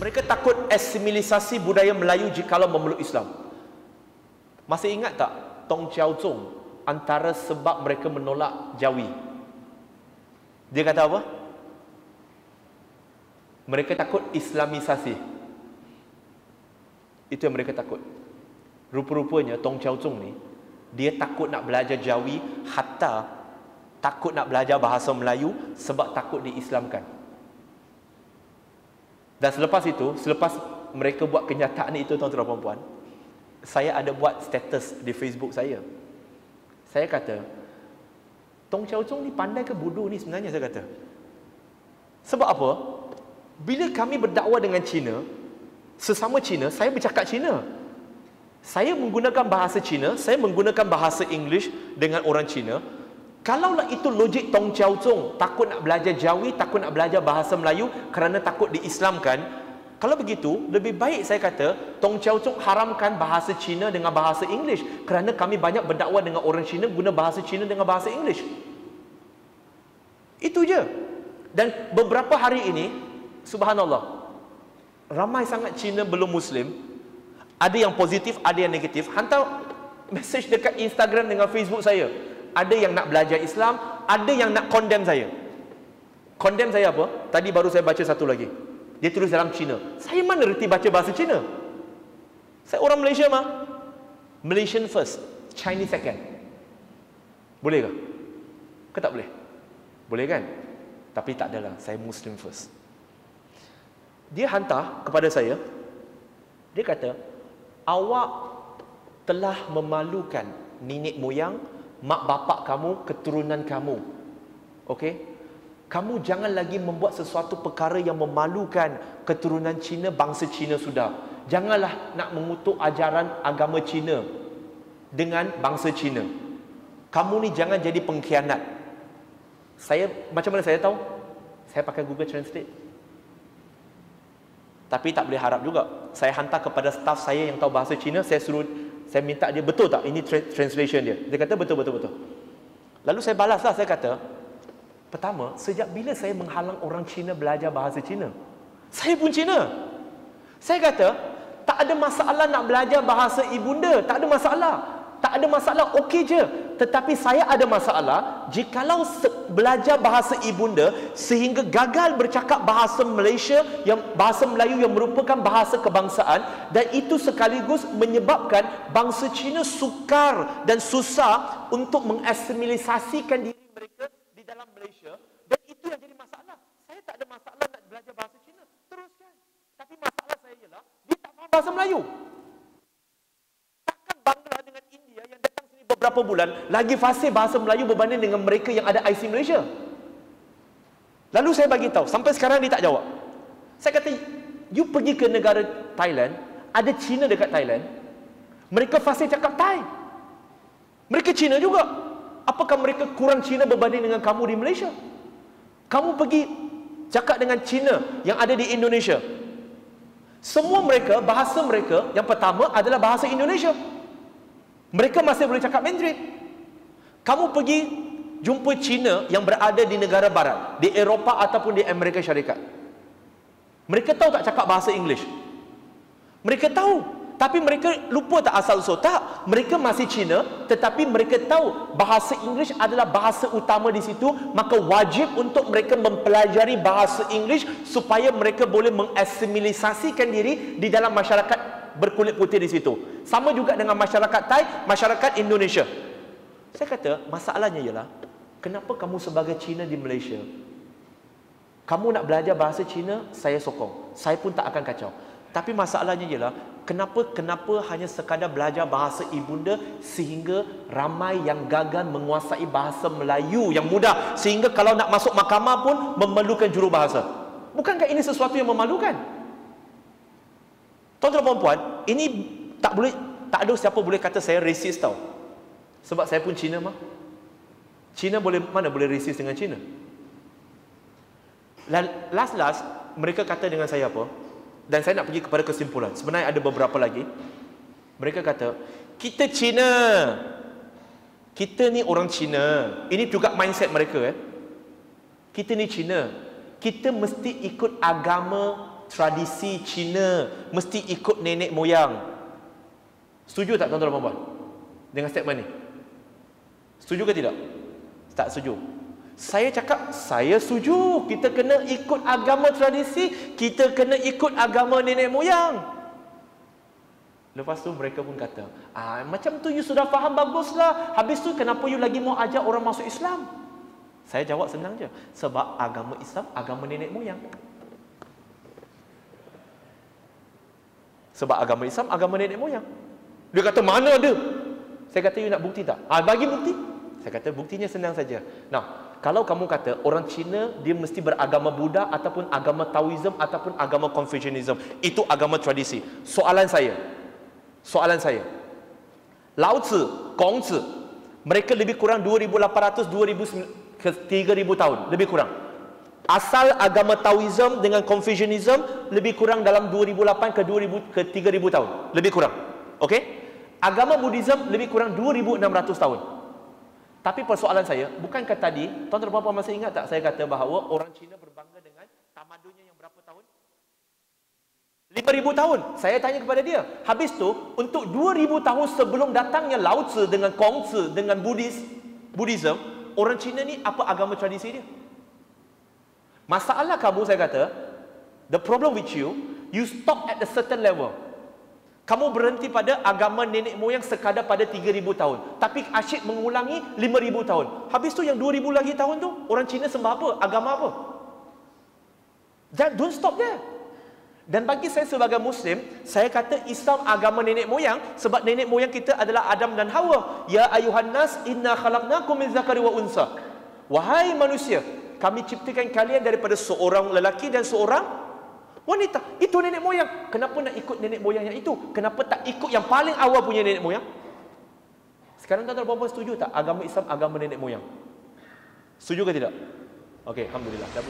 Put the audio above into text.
Mereka takut asimilisasi budaya Melayu jikalau memeluk Islam. Masih ingat tak Tong Chiao Tsung antara sebab mereka menolak Jawi? Dia kata apa? Mereka takut Islamisasi. Itu yang mereka takut. Rupa-rupanya Tong Chiao Tsung ni, dia takut nak belajar Jawi, hatta takut nak belajar bahasa Melayu sebab takut diislamkan. Dan selepas itu, selepas mereka buat kenyataan itu, tuan-tuan dan puan-puan, saya ada buat status di Facebook saya. Saya kata, Tong Chiao Tsung ni pandai ke bodoh ni sebenarnya, saya kata. Sebab apa? Bila kami berdakwah dengan Cina, sesama Cina, saya bercakap Cina. Saya menggunakan bahasa Cina, saya menggunakan bahasa English dengan orang Cina. Kalaulah itu logik Tong Chiao Tsung, takut nak belajar Jawi, takut nak belajar bahasa Melayu kerana takut diislamkan, kalau begitu, lebih baik saya kata Tong Chiao Tsung haramkan bahasa Cina dengan bahasa English, kerana kami banyak berdakwah dengan orang Cina guna bahasa Cina dengan bahasa English. Itu je. Dan beberapa hari ini, subhanallah, ramai sangat Cina belum Muslim. Ada yang positif, ada yang negatif. Hantar message dekat Instagram dengan Facebook saya. Ada yang nak belajar Islam, ada yang nak condemn saya. Condemn saya apa? Tadi baru saya baca satu lagi. Dia tulis dalam Cina. Saya mana reti baca bahasa Cina? Saya orang Malaysia mah. Malaysian first, Chinese second. Boleh ke? Ke tak boleh? Boleh kan? Tapi tak adalah, saya Muslim first. Dia hantar kepada saya. Dia kata, awak telah memalukan nenek moyang, mak bapak kamu, keturunan kamu. Okey? Kamu jangan lagi membuat sesuatu perkara yang memalukan keturunan Cina, bangsa Cina sudah. Janganlah nak mengutuk ajaran agama Cina dengan bangsa Cina. Kamu ni jangan jadi pengkhianat. Saya, macam mana saya tahu? Saya pakai Google Translate. Tapi tak boleh harap juga. Saya hantar kepada staf saya yang tahu bahasa Cina, saya minta dia, betul tak ini translation dia? Dia kata betul. Lalu saya balaslah, saya kata, pertama, sejak bila saya menghalang orang Cina belajar bahasa Cina? Saya pun Cina. Saya kata, tak ada masalah nak belajar bahasa ibunda, tak ada masalah. Tak ada masalah, okey je. Tetapi saya ada masalah jikalau belajar bahasa ibunda sehingga gagal bercakap bahasa Malaysia, yang bahasa Melayu yang merupakan bahasa kebangsaan, dan itu sekaligus menyebabkan bangsa Cina sukar dan susah untuk mengasimilisasikan diri mereka di dalam Malaysia, dan itu yang jadi masalah. Saya tak ada masalah nak belajar bahasa Cina, teruskan. Tapi masalah saya ialah dia tak faham bahasa Melayu. Takkan Bangla dengan India yang datang sini beberapa bulan lagi fasih bahasa Melayu berbanding dengan mereka yang ada IC Malaysia? Lalu saya bagi tahu, sampai sekarang dia tak jawab. Saya kata, you pergi ke negara Thailand, ada Cina dekat Thailand, mereka fasih cakap Thai. Mereka Cina juga. Apakah mereka kurang Cina berbanding dengan kamu di Malaysia? Kamu pergi cakap dengan Cina yang ada di Indonesia, semua mereka, bahasa mereka yang pertama adalah bahasa Indonesia. Mereka masih boleh cakap Mandarin. Kamu pergi jumpa Cina yang berada di negara barat, di Eropah ataupun di Amerika Syarikat, mereka tahu tak cakap bahasa English? Mereka tahu, tapi mereka lupa tak asal-usul? Tak, mereka masih Cina, tetapi mereka tahu bahasa English adalah bahasa utama di situ, maka wajib untuk mereka mempelajari bahasa English supaya mereka boleh mengasimilisasikan diri di dalam masyarakat berkulit putih di situ. Sama juga dengan masyarakat Thai, masyarakat Indonesia. Saya kata, masalahnya ialah, kenapa kamu sebagai Cina di Malaysia, kamu nak belajar bahasa Cina, saya sokong, saya pun tak akan kacau. Tapi masalahnya ialah, kenapa hanya sekadar belajar bahasa ibunda sehingga ramai yang gagal menguasai bahasa Melayu yang mudah, sehingga kalau nak masuk mahkamah pun memerlukan jurubahasa. Bukankah ini sesuatu yang memalukan? Tuan-tuan dan puan-puan, ini tak ada siapa boleh kata saya racist tau. Sebab saya pun Cina mah. Cina mana boleh racist dengan Cina? Last mereka kata dengan saya apa? Dan saya nak pergi kepada kesimpulan. Sebenarnya ada beberapa lagi. Mereka kata, kita Cina, kita ni orang Cina. Ini juga mindset mereka. Kita ni Cina, kita mesti ikut agama tradisi Cina mesti ikut nenek moyang. Setuju tak tuan-tuan dan puan-puan dengan statement ni? Setuju ke tidak? Tak setuju. Saya cakap, saya setuju. Kita kena ikut agama tradisi, kita kena ikut agama nenek moyang. Lepas tu mereka pun kata, macam tu you sudah faham, baguslah. Habis tu kenapa you lagi mau ajak orang masuk Islam? Saya jawab senang je. Sebab agama Islam, agama nenek moyang. Sebab agama Islam, agama nenek moyang. Dia kata, mana ada? Saya kata, you nak bukti tak? Bagi bukti. Saya kata, buktinya senang saja. Nah, kalau kamu kata orang Cina dia mesti beragama Buddha ataupun agama Taoism ataupun agama Confucianism, itu agama tradisi. Soalan saya, Lao Tzu, Gong Tzu, mereka lebih kurang 2,800, 3,000 tahun, lebih kurang. Asal agama Taoism dengan Confucianism lebih kurang dalam 2008 ke 3,000 tahun, lebih kurang. Okey? Agama Buddhism lebih kurang 2,600 tahun. Tapi persoalan saya, bukankah tadi, tuan-tuan dan puan-puan masih ingat tak saya kata bahawa orang Cina berbangga dengan tamadunnya yang berapa tahun? 5,000 tahun. Saya tanya kepada dia. Habis tu, untuk 2,000 tahun sebelum datangnya Lao Tzu dengan Kong Tzu dengan Buddhism, orang Cina ni apa agama tradisi dia? Masalah kamu, saya kata, the problem with you, you stop at a certain level. Kamu berhenti pada agama nenek moyang sekadar pada 3,000 tahun. Tapi asyik mengulangi 5,000 tahun. Habis tu yang 2,000 lagi tahun tu, orang Cina sembah apa? Agama apa? Don't stop there. Dan bagi saya sebagai Muslim, saya kata Islam agama nenek moyang sebab nenek moyang kita adalah Adam dan Hawa. Ya ayuhan nas, inna khalaqnakum min zakari wa unsa. Wahai manusia, kami ciptakan kalian daripada seorang lelaki dan seorang wanita. Itu nenek moyang. Kenapa nak ikut nenek moyang yang itu? Kenapa tak ikut yang paling awal punya nenek moyang? Sekarang tuan-tuan dan puan-puan setuju tak agama Islam agama nenek moyang? Setuju ke tidak? Okey, alhamdulillah. Dah